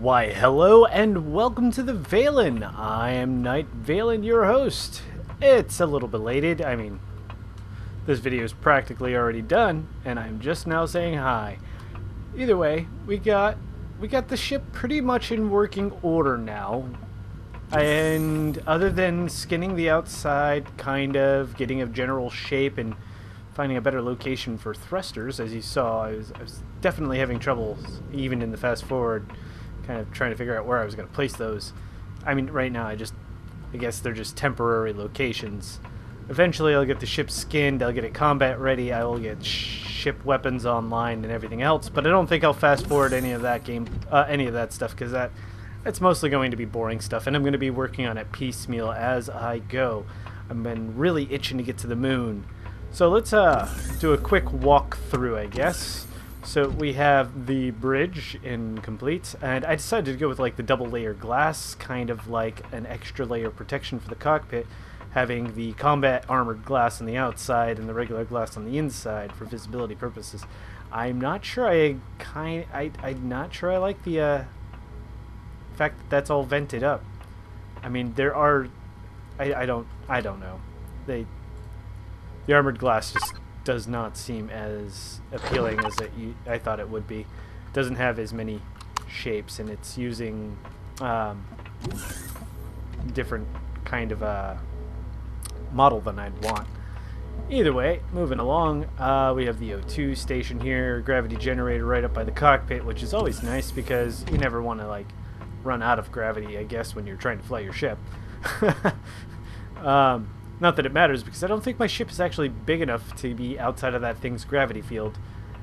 Why, hello and welcome to the Vallin. I am Knight Vallin, your host. It's a little belated. I mean, this video is practically already done, and I'm just now saying hi. Either way, we got the ship pretty much in working order now. And other than skinning the outside, kind of getting a general shape and finding a better location for thrusters, as you saw, I was definitely having trouble, even in the fast forward, kind of trying to figure out where I was going to place those. I mean, right now I guess they're just temporary locations. Eventually I'll get the ship skinned, I'll get it combat ready, I will get ship weapons online and everything else, but I don't think I'll fast forward any of that stuff, because that's mostly going to be boring stuff, and I'm going to be working on it piecemeal as I go. I've been really itching to get to the moon. So let's do a quick walkthrough, I guess. So we have the bridge incomplete, and I decided to go with like the double layer glass, kind of like an extra layer of protection for the cockpit, having the combat armored glass on the outside and the regular glass on the inside for visibility purposes. I'm not sure I'm not sure I like the fact that that's all vented up. I mean, there are I don't know. The armored glass just does not seem as appealing as I thought it would be. It doesn't have as many shapes, and it's using different kind of model than I'd want. Either way, moving along, we have the O2 station here, gravity generator right up by the cockpit, which is always nice because you never want to like run out of gravity, I guess, when you're trying to fly your ship. Not that it matters, because I don't think my ship is actually big enough to be outside of that thing's gravity field.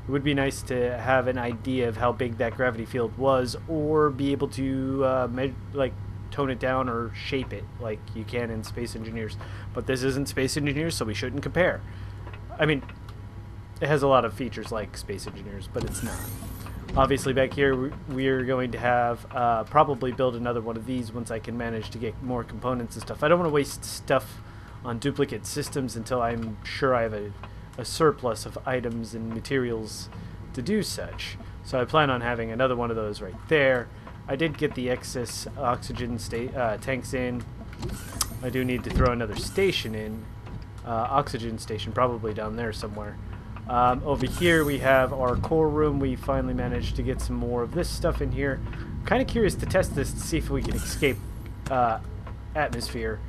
It would be nice to have an idea of how big that gravity field was, or be able to like tone it down or shape it like you can in Space Engineers. But this isn't Space Engineers, so we shouldn't compare. I mean, it has a lot of features like Space Engineers, but it's not. Obviously back here we're going to have probably build another one of these once I can manage to get more components and stuff. I don't want to waste stuff on duplicate systems until I'm sure I have a surplus of items and materials to do such. So I plan on having another one of those right there. I did get the excess oxygen tanks in. I do need to throw another station in. Oxygen station probably down there somewhere. Over here we have our core room. We finally managed to get some more of this stuff in here. I'm kind of curious to test this to see if we can escape atmosphere.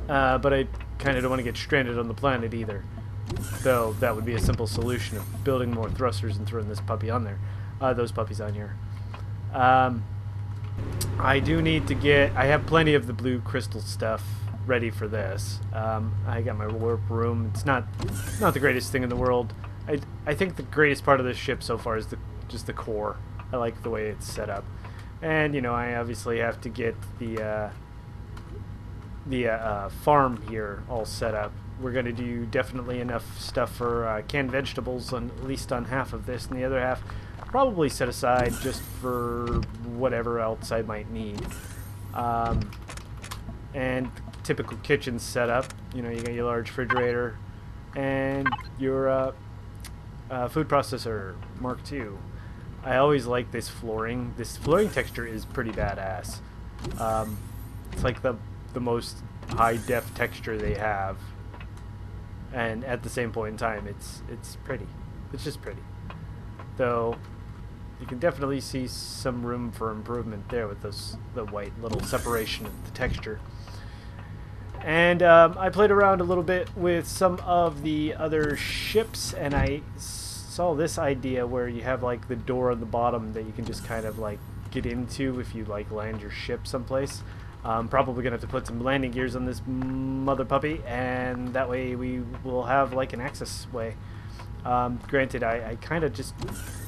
But I kind of don't want to get stranded on the planet either. Though that would be a simple solution of building more thrusters and throwing this puppy on there. Those puppies on here. I do need to I have plenty of the blue crystal stuff ready for this. I got my warp room. It's not the greatest thing in the world. I think the greatest part of this ship so far is just the core. I like the way it's set up. And, you know, I obviously have to get the farm here all set up. We're going to do definitely enough stuff for canned vegetables, at least on half of this, and the other half probably set aside just for whatever else I might need. And typical kitchen setup. You know, you got your large refrigerator and your food processor Mark II. I always like this flooring. This flooring texture is pretty badass. It's like the most high-def texture they have, and at the same point in time it's pretty. It's just pretty, though you can definitely see some room for improvement there with the white little separation of the texture. And I played around a little bit with some of the other ships, and I saw this idea where you have like the door on the bottom that you can just kind of like get into if you like land your ship someplace. I'm probably going to have to put some landing gears on this mother puppy, and that way we will have like an access way. Granted, I kind of just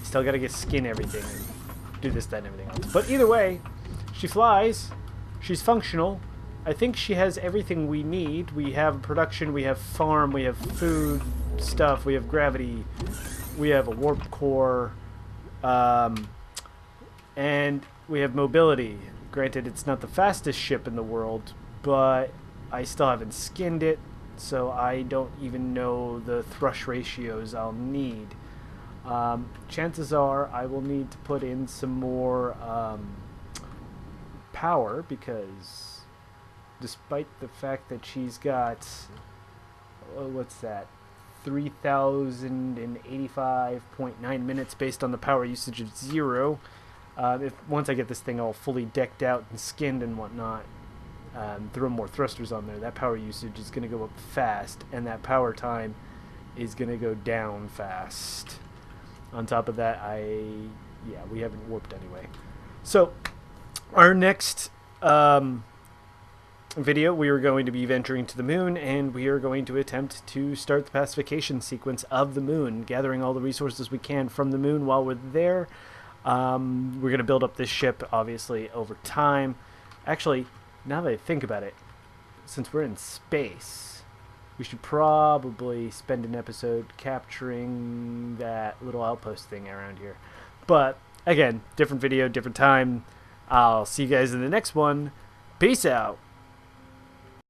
still got to skin everything and do this, that, and everything else. But either way, she flies. She's functional. I think she has everything we need. We have production, we have farm, we have food stuff, we have gravity, we have a warp core, and we have mobility. Granted, it's not the fastest ship in the world, but I still haven't skinned it, so I don't even know the thrush ratios I'll need. Chances are I will need to put in some more power, because despite the fact that she's got, what's that, 3,085.9 minutes based on the power usage of 0. If once I get this thing all fully decked out and skinned and whatnot, throw more thrusters on there, that power usage is going to go up fast, and that power time is going to go down fast. On top of that, we haven't warped anyway. So, our next video, we are going to be venturing to the moon, and we are going to attempt to start the pacification sequence of the moon, gathering all the resources we can from the moon while we're there. We're going to build up this ship, obviously, over time. Actually, now that I think about it, since we're in space, we should probably spend an episode capturing that little outpost thing around here. But, again, different video, different time. I'll see you guys in the next one. Peace out.